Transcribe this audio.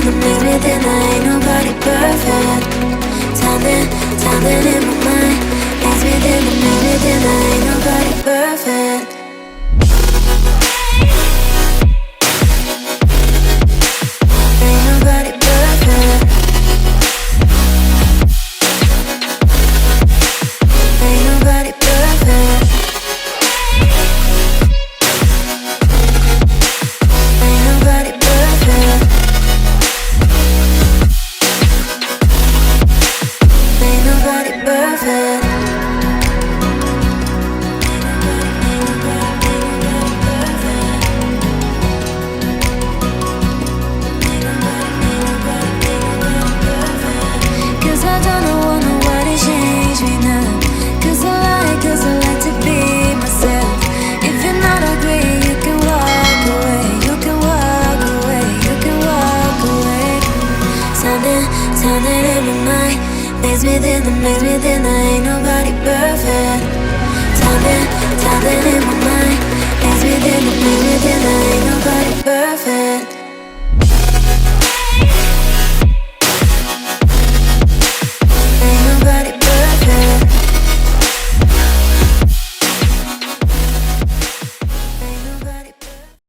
the mix within, there ain't nobody perfect. Timing in my mind. Mix within the mix within, there ain't nobody perfect. Ain't nobody perfect. Ain't nobody perfect. Ain't nobody perfect. Ain't nobody perfect. Cause I don't know nobody change me now. Cause I like to be myself. If you're not agree, you can walk away. You can walk away, you can walk away. Something in my mind. Mix within, there ain't nobody perfect. Something in my mind. Mix within, there ain't nobody